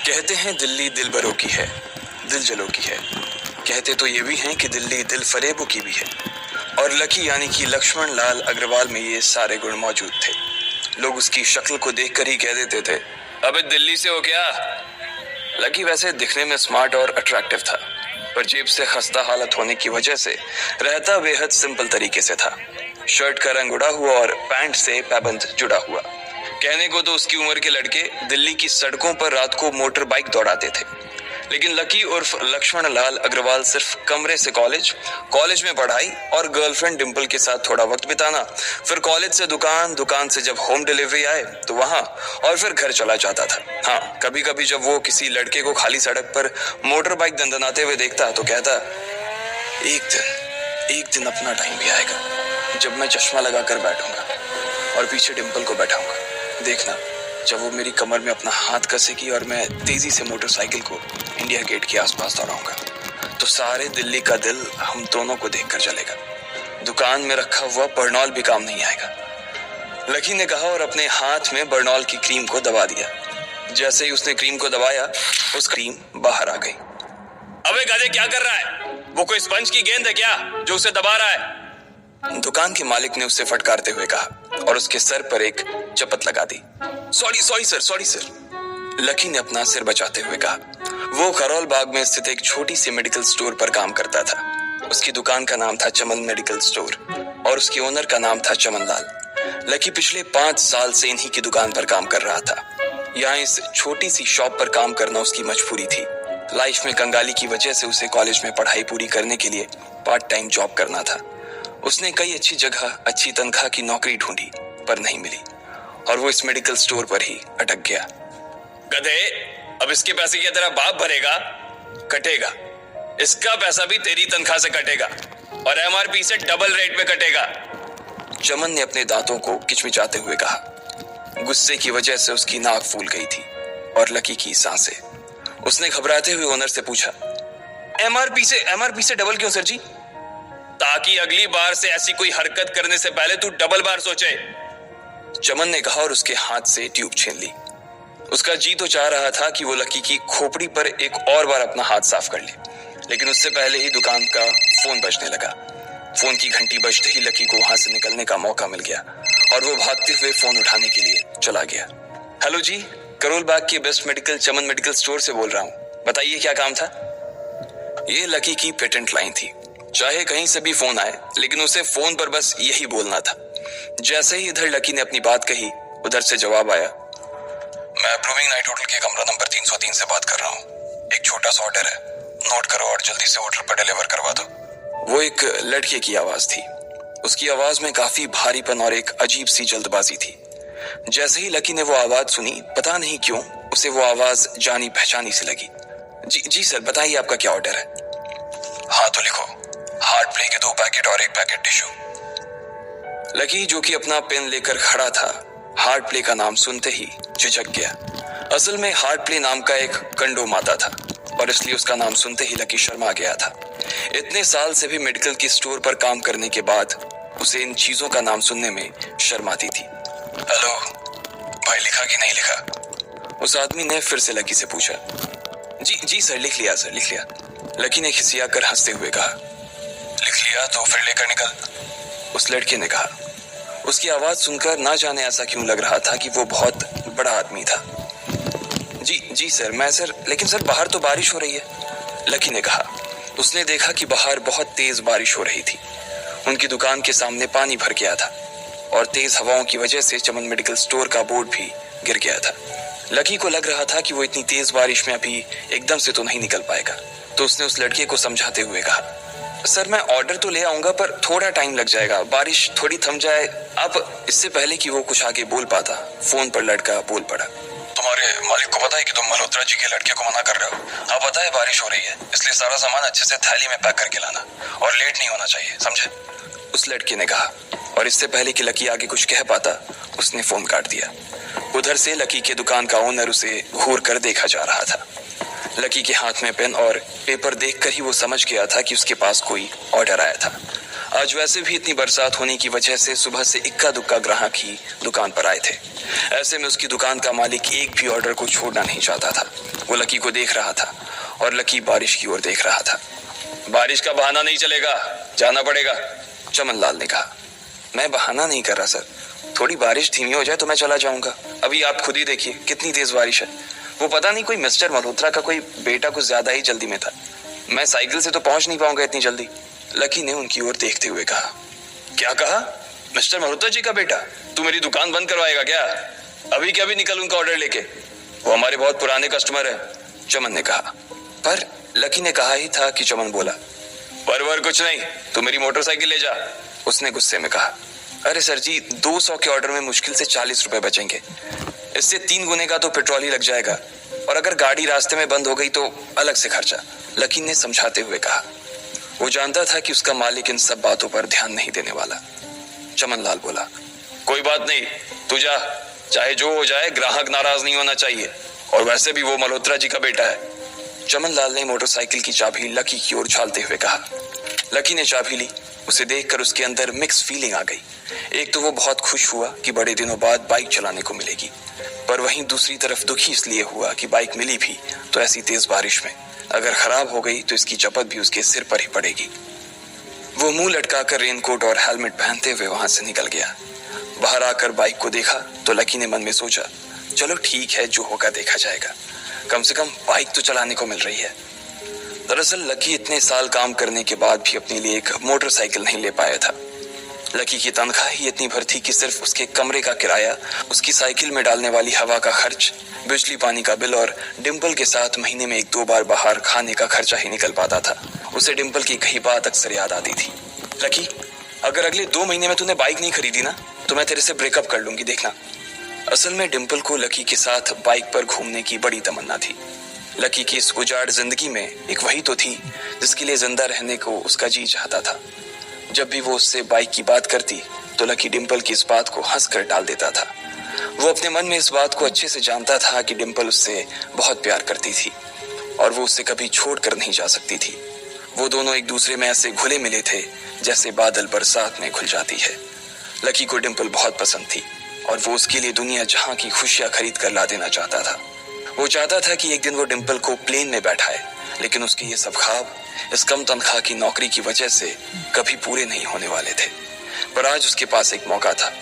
कहते हैं दिल्ली दिल बरों की है, दिल जलों की है। कहते तो ये भी हैं कि दिल्ली दिल फरेबों की भी है। और लकी यानी कि लक्ष्मण लाल अग्रवाल में ये सारे गुण मौजूद थे। लोग उसकी शक्ल को देखकर ही कह देते थे, अबे दिल्ली से हो क्या। लकी वैसे दिखने में स्मार्ट और अट्रैक्टिव था, पर जेब से खस्ता हालत होने की वजह से रहता बेहद सिंपल तरीके से था। शर्ट का रंग उड़ा हुआ और पैंट से पैबंद जुड़ा हुआ। कहने को तो उसकी उम्र के लड़के दिल्ली की सड़कों पर रात को मोटर बाइक दौड़ाते थे, लेकिन लकी उर्फ लक्ष्मण लाल अग्रवाल सिर्फ कमरे से कॉलेज में पढ़ाई और गर्लफ्रेंड डिंपल के साथ थोड़ा वक्त बिताना, फिर कॉलेज से दुकान, दुकान से जब होम डिलीवरी आए तो वहां, और फिर घर चला जाता था। हाँ, कभी कभी जब वो किसी लड़के को खाली सड़क पर मोटर बाइक दंदनाते हुए देखता तो कहता, एक दिन अपना टाइम भी आएगा जब मैं चश्मा लगाकर बैठूंगा और पीछे डिंपल को बैठाऊंगा। देखना, जब वो मेरी कमर में अपना हाथ कसेगी और मैं तेजी से मोटरसाइकिल को इंडिया गेट के आसपास दौड़ाऊंगा, तो सारे दिल्ली का दिल हम दोनों को देखकर जलेगा। दुकान में रखा हुआ बर्नॉल भी काम नहीं आएगा। लकी ने कहा और अपने हाथ में बर्नॉल की क्रीम को दबा दिया। जैसे ही उसने क्रीम को दबाया, उस क्रीम बाहर आ गई। अबे गधे, क्या कर रहा है? वो कोई स्पंज की गेंद है क्या जो उसे दबा रहा है? दुकान के मालिक ने उससे फटकारते हुए कहा और उसके सर पर एक चपत लगा दी। Sorry sir. लकी ने अपना सिर बचाते हुए कहा। वो खरोल बाग में स्थित एक छोटी सी मेडिकल स्टोर पर काम करता था। उसकी दुकान का नाम था चमन मेडिकल स्टोर और उसके ओनर का नाम था चमन लाल। लकी पिछले 5 साल से इन्हीं की दुकान पर काम कर रहा था। यहाँ इस छोटी सी शॉप पर काम करना उसकी मजबूरी थी। लाइफ में कंगाली की वजह से उसे कॉलेज में पढ़ाई पूरी करने के लिए पार्ट टाइम जॉब करना था। उसने कई अच्छी जगह अच्छी तनख्वाह की नौकरी ढूंढी, पर नहीं मिली और वो इस मेडिकल स्टोर पर ही अटक गया। गधे, अब इसके पैसे क्या तेरा बाप भरेगा? कटेगा। इसका पैसा भी तेरी तनख्वाह से कटेगा और एमआरपी से डबल रेट में कटेगा। चमन ने अपने दांतों को किचमिचाते हुए कहा। गुस्से की वजह से उसकी नाक फूल गई थी और लकी की सांसें। उसने घबराते हुए ओनर से पूछा, एमआरपी से डबल क्यों सर जी? ताकि अगली बार से ऐसी कोई हरकत करने से पहले तू डबल बार सोचे। चमन ने कहा और उसके हाथ से ट्यूब छीन ली। उसका जी तो चाह रहा था कि वो लकी की खोपड़ी पर एक और बार अपना हाथ साफ कर ले, लेकिन उससे पहले ही दुकान का फोन बजने लगा। फोन की घंटी बजते ही लकी को वहां से निकलने का मौका मिल गया और वो भागते हुए फोन उठाने के लिए चला गया। हेलो जी, करोल बाग के बेस्ट मेडिकल चमन मेडिकल स्टोर से बोल रहा हूँ, बताइए क्या काम था? ये लकी की पेटेंट लाइन थी। चाहे कहीं से भी फोन आए, लेकिन उसे फोन पर बस यही बोलना था। जैसे ही इधर लकी ने अपनी बात कही, उधर से जवाब आया, मैं अप्रूविंग नाइट होटल के कमरा नंबर 303 से बात कर रहा हूँ। एक छोटा सा ऑर्डर है, नोट करो और जल्दी से होटल पर डिलीवर करवा दो। वो एक लड़के की आवाज थी। उसकी आवाज में काफी भारीपन और एक अजीब सी जल्दबाजी थी। जैसे ही लकी ने वो आवाज सुनी, पता नहीं क्यों उसे वो आवाज जानी पहचानी सी लगी। जी सर, बताइए आपका क्या ऑर्डर है? हाँ तो लिखो, हार्ट प्ले के 2 पैकेट और 1 पैकेट टिश्यू। लकी, जो कि अपना पेन लेकर खड़ा था, हार्ट प्ले का नाम सुनते ही झिझक गया। असल में हार्ट प्ले नाम का एक कंडोम आता था और इसलिए उसका नाम सुनते ही लकी शर्मा गया था। इतने साल से भी मेडिकल की स्टोर पर काम करने के बाद उसे इन चीजों का नाम सुनने में शर्म आती थी। हेलो भाई, लिखा कि नहीं लिखा? उस आदमी ने फिर से लकी से पूछा। जी सर, लिख लिया सर, लिख लिया। लकी ने खिसिया कर हंसते हुए कहा। लिख लिया तो फिर लेकर निकल, उस लड़के ने कहा। उसकी आवाज सुनकर ना जाने ऐसा क्यों लग रहा था कि वो बहुत बड़ा आदमी था। जी सर, लेकिन सर बाहर तो बारिश हो रही है, लकी ने कहा। उसने देखा कि बाहर बहुत तेज बारिश हो रही थी। उनकी दुकान के सामने पानी भर गया था और तेज हवाओं की वजह से चमन मेडिकल स्टोर का बोर्ड भी गिर गया था। लकी को लग रहा था कि वो इतनी तेज बारिश में अभी एकदम से तो नहीं निकल पाएगा, तो उसने उस लड़के को समझाते हुए कहा, सर मैं ऑर्डर तो ले आऊंगा पर थोड़ा टाइम लग जाएगा, बारिश थोड़ी थम जाए आप। इससे पहले कि वो कुछ आगे बोल पाता, फोन पर लड़का बोल पड़ा। तुम्हारे मालिक को पता है कि तुम मल्होत्रा जी के लड़के को मना कर रहे हो? हाँ पता है, बारिश हो रही है, इसलिए सारा सामान अच्छे से थैली में पैक करके लाना और लेट नहीं होना चाहिए, समझे? उस लड़के ने कहा और इससे पहले कि लकी आगे कुछ कह पाता, उसने फोन काट दिया। उधर से लकी के दुकान का ओनर उसे घूर कर देखा जा रहा था। लकी के हाथ में पेन और पेपर देखकर ही वो समझ गया था कि उसके पास कोई ऑर्डर आया था। आज वैसे भी इतनी बरसात होने की वजह से सुबह से इक्का दुक्का ग्राहक ही दुकान पर आए थे। ऐसे में उसकी दुकान का मालिक एक भी ऑर्डर को छोड़ना नहीं चाहता था। वो लकी को देख रहा था और लकी बारिश की ओर देख रहा था। बारिश का बहाना नहीं चलेगा, जाना पड़ेगा, चमन लाल ने कहा। मैं बहाना नहीं कर रहा सर, थोड़ी बारिश धीमी हो जाए तो मैं चला जाऊंगा। अभी आप खुद ही देखिए कितनी तेज बारिश है। वो पता नहीं कोई मिस्टर मल्होत्रा का कोई बेटा कुछ ज्यादा ही जल्दी में था। मैं साइकिल से तो पहुंच नहीं पाऊंगा इतनी जल्दी। लकी ने उनकी ओर देखते हुए कहा। क्या कहा? मिस्टर मल्होत्रा जी का बेटा? तू मेरी दुकान बंद करवाएगा क्या? अभी क्या भी निकल उनका ऑर्डर लेके। वो हमारे बहुत पुराने कस्टमर है, चमन ने कहा। पर लकी ने कहा ही था कि चमन बोला। पर कुछ नहीं, तू मेरी मोटरसाइकिल ले जा, उसने गुस्से में कहा। अरे सर जी, 200 के ऑर्डर में मुश्किल से 40 रुपए बचेंगे। इससे 3 गुने का तो पेट्रोल ही लग जाएगा, और अगर गाड़ी रास्ते में बंद हो गई तो अलग से खर्चा, लकी ने समझाते हुए कहा। वो जानता था कि उसका मालिक इन सब बातों पर ध्यान नहीं देने वाला। चमन लाल बोला। कोई बात नहीं, तू जा, चाहे जो हो जाए ग्राहक नाराज नहीं होना चाहिए, और वैसे भी वो मल्होत्रा जी का बेटा है। चमन लाल ने मोटरसाइकिल की चाबी लकी की ओर उछालते हुए कहा। लकी ने चाबी ली। उसे देखकर उसके अंदर मिक्स फीलिंग आ गई। एक तो वो बहुत खुश हुआ कि बड़े दिनों बाद बाइक चलाने को मिलेगी, पर वहीं दूसरी तरफ दुखी इसलिए हुआ कि बाइक मिली भी तो ऐसी तेज बारिश में, अगर खराब हो गई तो इसकी चपत भी उसके सिर पर ही पड़ेगी। वो मुंह लटकाकर रेनकोट और हेलमेट पहनते हुए वहां से निकल गया। बाहर आकर बाइक को देखा तो लकी ने मन में सोचा, चलो ठीक है, जो होगा देखा जाएगा, कम से कम बाइक तो चलाने को मिल रही है। दरअसल लकी इतने साल काम करने के बाद भी अपने लिए एक मोटरसाइकिल नहीं ले पाया था। लकी की तनख्वाह ही इतनी भर थी कि सिर्फ उसके कमरे का किराया, उसकी साइकिल में डालने वाली हवा का खर्च, बिजली पानी का बिल और डिम्पल के साथ महीने में 1-2 बार बाहर खाने का खर्चा ही निकल पाता था। उसे डिम्पल की कही बात अक्सर याद आती थी। लकी, अगर अगले 2 महीने में तूने बाइक नहीं खरीदी ना तो मैं तेरे से ब्रेकअप कर लूंगी, देखना। असल में डिम्पल को लकी के साथ बाइक पर घूमने की बड़ी तमन्ना थी। लकी की इस उजाड़ जिंदगी में एक वही तो थी जिसके लिए जिंदा रहने को उसका जी चाहता था। जब भी वो उससे बाइक की बात करती तो लकी डिम्पल की इस बात को हंसकर टाल देता था। वो अपने मन में इस बात को अच्छे से जानता था कि डिम्पल उससे बहुत प्यार करती थी और वो उससे कभी छोड़कर नहीं जा सकती थी। वो दोनों एक दूसरे में ऐसे घुले मिले थे जैसे बादल बरसात में घुल जाती है। लकी को डिम्पल बहुत पसंद थी और वो उसके लिए दुनिया जहां की खुशियां खरीद कर ला देना चाहता था। वो चाहता था कि एक दिन वो डिम्पल को प्लेन में बैठाए, लेकिन उसके ये सब ख्वाब इस कम तनख्वाह की नौकरी की वजह से कभी पूरे नहीं होने वाले थे। पर आज उसके पास एक मौका था।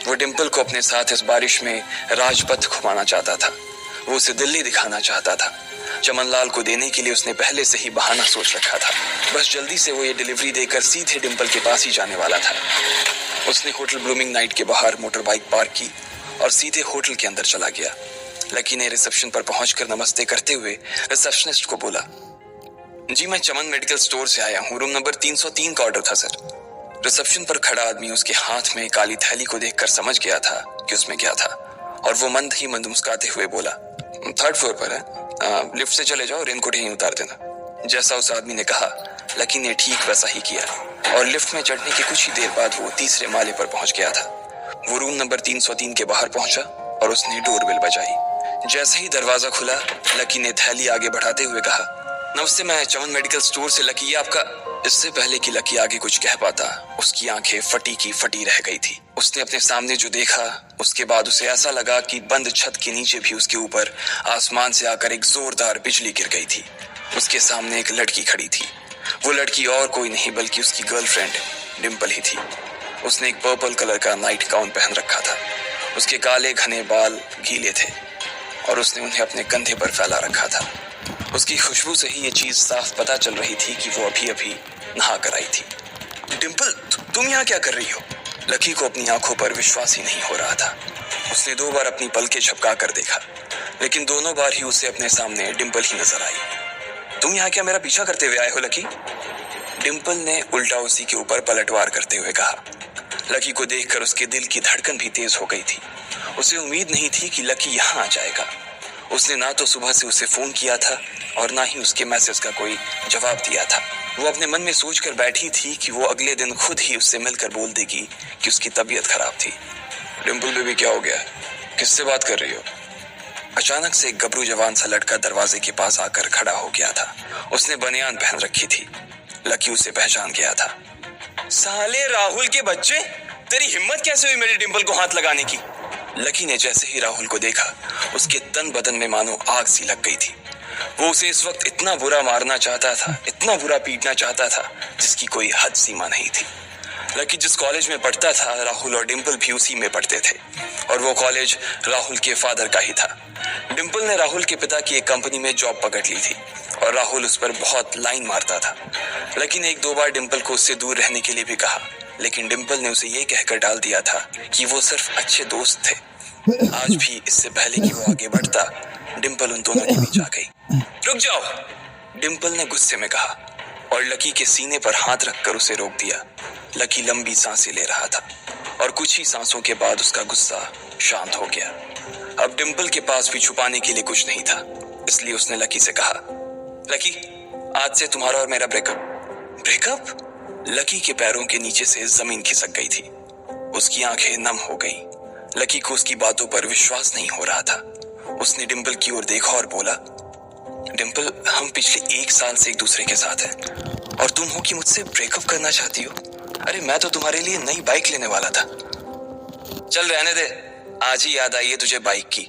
वो डिम्पल को अपने साथ इस बारिश में राजपथ घुमाना चाहता था। वो उसे दिल्ली दिखाना चाहता था। चमन लाल को देने के लिए उसने पहले से ही बहाना सोच रखा था। बस जल्दी से वो ये डिलीवरी देकर सीधे डिम्पल के पास ही जाने वाला था। उसने होटल ब्लूमिंग नाइट के बाहर मोटर बाइक पार्क की और सीधे होटल के अंदर चला गया। लकी ने रिसेप्शन पर पहुंचकर नमस्ते करते हुए रिसेप्शनिस्ट को बोला, जी मैं चमन मेडिकल स्टोर से आया हूँ, रूम नंबर 303 का ऑर्डर था सर। रिसेप्शन पर खड़ा आदमी उसके हाथ में काली थैली को देखकर समझ गया था कि उसमें क्या था और वो मंद ही मंद मुस्कुराते हुए बोला, 3rd फ्लोर पर है, लिफ्ट से चले जाओ, रेनकोट यहीं उतार देना। जैसा उस आदमी ने कहा लकी ने ठीक वैसा ही किया और लिफ्ट में चढ़ने के कुछ ही देर बाद वो 3रे माले पर पहुंच गया था। वो रूम नंबर 303 के बाहर पहुंचा और उसने डोरबेल बजाई। जैसे ही दरवाजा खुला लकी ने थैली आगे बढ़ाते हुए कहा, नमस्ते, मैं चमन मेडिकल स्टोर से लकी, ये आपका। इससे पहले कि लकी आगे कुछ कह पाता उसकी आंखें फटी की फटी रह गई थी। उसने अपने सामने जो देखा उसके बाद उसे ऐसा लगा कि बंद छत के नीचे भी उसके ऊपर आसमान से आकर एक जोरदार बिजली गिर गई थी। उसके सामने एक लड़की खड़ी थी। वो लड़की और कोई नहीं बल्कि उसकी गर्लफ्रेंड डिम्पल ही थी। उसने एक पर्पल कलर का नाइट गाउन पहन रखा था। उसके काले घने बाल गीले थे और उसने उन्हें अपने कंधे पर फैला रखा था। उसकी खुशबू से ही ये चीज साफ पता चल रही थी कि वो अभी अभी नहा कर आई थी। डिम्पल, तुम यहाँ क्या कर रही हो? लकी को अपनी आंखों पर विश्वास ही नहीं हो रहा था। उसने 2 बार अपनी पलकें झपका कर देखा, लेकिन दोनों बार ही उसे अपने सामने डिम्पल ही नजर आई। तुम यहाँ क्या मेरा पीछा करते हुए आए हो लकी? डिम्पल ने उल्टा उसी के ऊपर पलटवार करते हुए कहा। लकी को देखकर उसके दिल की धड़कन भी तेज हो गई थी। उसे उम्मीद नहीं थी कि लकी यहाँ आ जाएगा। उसने ना तो सुबह से उसे फोन किया था और ना ही उसके मैसेज का कोई जवाब दिया था। वो अपने मन में सोचकर बैठी थी कि वो अगले दिन खुद ही उससे मिलकर बोल देगी कि उसकी तबीयत खराब थी। डिम्पल बेबी, क्या हो गया? किससे बात कर रही हो? अचानक से एक गबरू जवान सा लड़का दरवाजे के पास आकर खड़ा हो गया था। उसने बनियान पहन रखी थी। लकी उसे पहचान गया था। साले राहुल के बच्चे, तेरी हिम्मत कैसे हुई मेरी डिंपल को हाथ लगाने की? लकी ने जैसे ही राहुल को देखा, उसके तन बदन में मानो आग सी लग गई थी। वो उसे इस वक्त इतना बुरा मारना चाहता था, इतना बुरा पीटना चाहता था, जिसकी कोई हद सीमा नहीं थी। लकी जिस कॉलेज में पढ़ता था, राहुल और डिंपल भी उसी में पढ़ते थे, और वो कॉलेज राहुल के फादर का ही था। डिंपल ने राहुल के पिता की एक कंपनी में जॉब पकड़ ली थी, और राहुल उस पर बहुत लाइन मारता था। लकी ने 1-2 बार डिंपल को उससे दूर रहने के लिए भी कहा, लेकिन डिंपल ने उसे ये कहकर डाल दिया था कि वो सिर्फ अच्छे दोस्त थे। आज भी इससे पहले कि वो आगे बढ़ता, डिंपल उन दोनों के बीच आ गई। रुक जाओ, डिंपल ने गुस्से में कहा, और लकी के सीने पर हाथ रखकर उसे रोक दिया। लकी लंबी सांसें ले रहा था, और कुछ ही सांसों के बाद उसका गुस्सा शांत हो गया। अब डिंपल के पास भी छुपाने के लिए कुछ नहीं था, इसलिए उसने लकी से कहा, लकी, आज से तुम्हारा और मेरा ब्रेकअप। ब्रेकअप? लकी के पैरों के नीचे से जमीन खिसक गई थी। उसकी आंखें नम हो गईं। लकी को उसकी बातों पर विश्वास नहीं हो रहा था। उसने डिंपल की ओर देखा और बोला, डिंपल, हम पिछले 1 साल से एक दूसरे के साथ हैं, और तुम हो कि मुझसे ब्रेकअप करना चाहती हो? अरे मैं तो तुम्हारे लिए नई बाइक लेने वाला था। चल रहने दे, आज ही याद आई है तुझे बाइक की।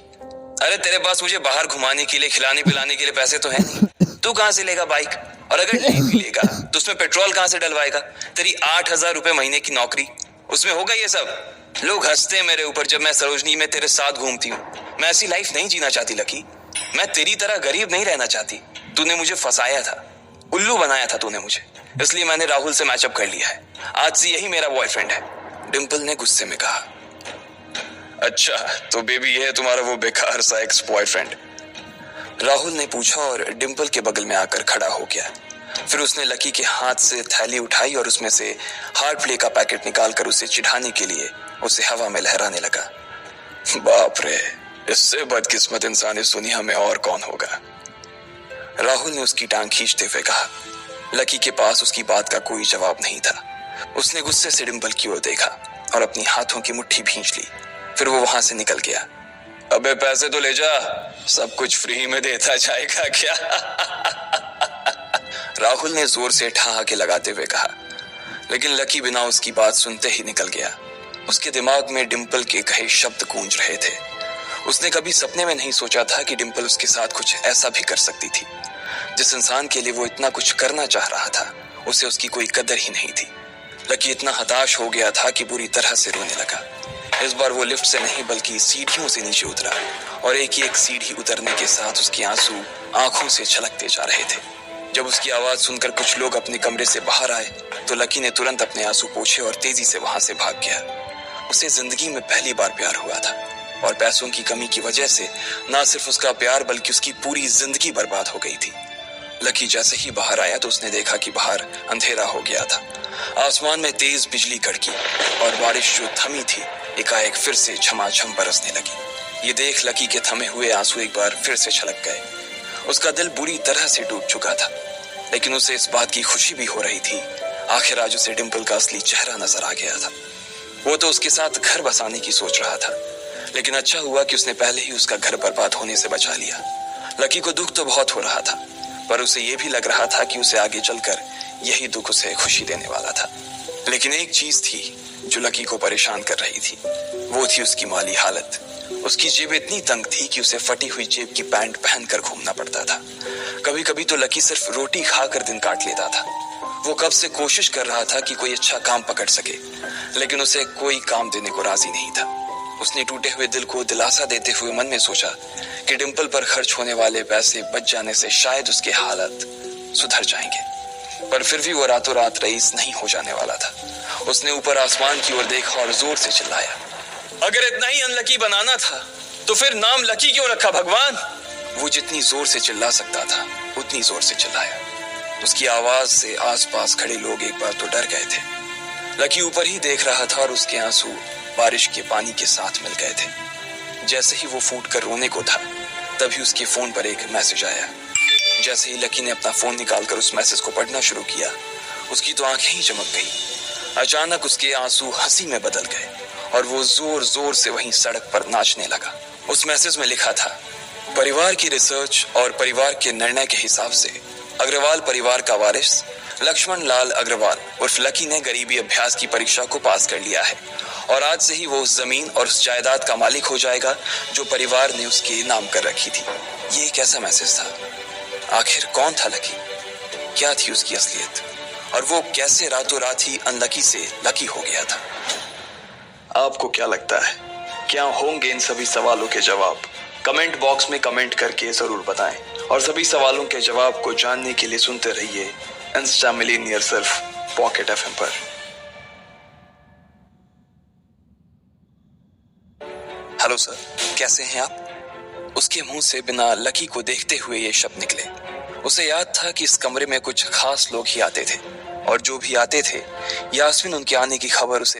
अरे तेरे पास मुझे बाहर घुमाने के लिए, खिलाने पिलाने के लिए पैसे तो है नहीं, तू कहां से लेगा बाइक? और अगर ले भी लेगा तो उसमें पेट्रोल कहां से डलवाएगा? तेरी 8,000 रुपए महीने की नौकरी, उसमें होगा ये सब? लोग हंसते हैं मेरे ऊपर जब मैं सरोजनी में तेरे साथ घूमती हूँ। मैं ऐसी लाइफ नहीं जीना चाहती लकी। मैं तेरी तरह गरीब नहीं रहना चाहती। तूने मुझे फंसाया था, उल्लू बनाया था तूने मुझे, इसलिए मैंने राहुल से मैचअप कर लिया है। आज से यही मेरा बॉयफ्रेंड है, डिंपल ने गुस्से में कहा। अच्छा, तो बेबी ये है तुम्हारा वो बेकार सा एक्स बॉयफ्रेंड? राहुल ने पूछा और डिंपल के बगल में आकर खड़ा हो गया। फिर उसने लकी के हाथ से थैली उठाई और उसमें से हार्ड प्ले का पैकेट निकालकर उसे चिढ़ाने के लिए उसे हवा में लहराने लगा। बाप रे, इससे बदकिस्मत इंसान इस दुनिया में और कौन होगा? राहुल ने उसकी टांग खींचते हुए कहा। लकी के पास उसकी बात का कोई जवाब नहीं था। उसने गुस्से से डिंपल की ओर देखा और अपनी हाथों की मुट्ठी भींच ली। फिर वो वहां से निकल गया। अबे पैसे तो ले जा, सब कुछ फ्री में देता जाएगा क्या? राहुल ने जोर से ठहाके लगाते हुए कहा, लेकिन लकी बिना उसकी बात सुनते ही निकल गया। उसके दिमाग में डिंपल के कहे शब्द गूंज रहे थे। उसने कभी सपने में नहीं सोचा था कि डिंपल उसके साथ कुछ ऐसा भी कर सकती थी। जिस इंसान के लिए वो इतना कुछ करना चाह रहा था, उसे उसकी कोई कदर ही नहीं थी। लकी इतना हताश हो गया था कि बुरी तरह से रोने लगा। इस बार वो लिफ्ट से नहीं बल्कि सीढ़ियों से नीचे उतरा, और एक एक सीढ़ी उतरने के साथ उसके आंसू आंखों से छलकते जा रहे थे। जब उसकी आवाज सुनकर कुछ लोग अपने कमरे से बाहर आए तो लकी ने तुरंत अपने आंसू पोंछे और तेजी से वहां से भाग गया। उसे जिंदगी में पहली बार प्यार हुआ था, और पैसों की कमी की वजह से ना सिर्फ उसका प्यार बल्कि उसकी पूरी जिंदगी बर्बाद हो गई थी। लकी जैसे ही बाहर आया तो उसने देखा कि बाहर अंधेरा हो गया था। आसमान में तेज बिजली कड़की और बारिश जो थमी थी एकाएक फिर से झमाझम बरसने लगी। ये देख लकी के थमे हुए आंसू एक बार फिर से छलक गए। उसका दिल बुरी तरह से टूट चुका था, लेकिन उसे इस बात की खुशी भी हो रही थी। आखिर आज उसे डिंपल का असली चेहरा नजर आ गया था। वो तो उसके साथ घर बसाने की सोच रहा था, लेकिन अच्छा हुआ कि उसने पहले ही उसका घर बर्बाद होने से बचा लिया। लकी को दुख तो बहुत हो रहा था, पर उसे ये भी लग रहा था कि उसे आगे चलकर यही दुख उसे खुशी देने वाला था। लेकिन एक चीज थी जो लकी को परेशान कर रही थी, वो थी उसकी माली हालत। उसकी जेब इतनी तंग थी कि उसे फटी हुई जेब की पैंट पहनकर घूमना पड़ता था। कभी कभी तो लकी सिर्फ रोटी खाकर दिन काट लेता था। वो कब से कोशिश कर रहा था कि कोई अच्छा काम पकड़ सके, लेकिन उसे कोई काम देने को राजी नहीं था। उसने टूटे हुए दिल को दिलासा देते हुए मन में सोचा कि डिंपल पर खर्च होने वाले पैसे बच जाने से शायद उसके हालत सुधर जाएंगे। पर फिर भी वो रातों रात रईस नहीं हो जाने वाला था। उसने ऊपर आसमान की ओर देखा और जोर से चिल्लाया, अगर इतना ही अनलकी बनाना था तो फिर नाम लकी क्यों रखा भगवान? वो जितनी जोर से चिल्ला सकता था उतनी जोर से चिल्लाया। उसकी आवाज से आसपास खड़े लोग एक बार तो डर गए थे। लकी ऊपर ही देख रहा था और उसके आंसू बारिश के पानी के साथ मिल गए थे। जैसे ही वो फूट कर रोने को था, तभी उसके फोन पर एक मैसेज आया। जैसे ही लकी ने अपना फोन निकालकर उस मैसेज को पढ़ना शुरू किया, उसकी तो आंखें ही चमक गई। अचानक उसके आंसू हंसी में बदल गए और वो जोर जोर से वहीं सड़क पर नाचने लगा। उस मैसेज में लिखा था, परिवार की रिसर्च और परिवार के निर्णय के हिसाब से अग्रवाल परिवार का वारिस लक्ष्मण लाल अग्रवाल उर्फ लकी ने गरीबी अभ्यास की परीक्षा को पास कर लिया है और आज से ही वो उस जमीन और उस जायदाद का मालिक हो जाएगा जो परिवार ने उसके नाम कर रखी थी। ये एक ऐसा मैसेज था। आखिर कौन था लकी, क्या थी उसकी असलियत, और वो कैसे रातों रात ही अनलकी से लकी हो गया था? आपको क्या लगता है, क्या होंगे इन सभी सवालों के जवाब? कमेंट बॉक्स में कमेंट करके जरूर बताएं और सभी सवालों के जवाब को जानने के लिए सुनते रहिए इंस्टा मिलीनियर सिर्फ पॉकेट एफएम पर। हेलो सर, कैसे हैं आप? उसके मुंह से बिना लकी को देखते हुए ये शब्द निकले। उसे याद था कि इस कमरे में कुछ खास लोग ही आते थे और जो भी आते थे यास्मीन उनके आने की खबर उसे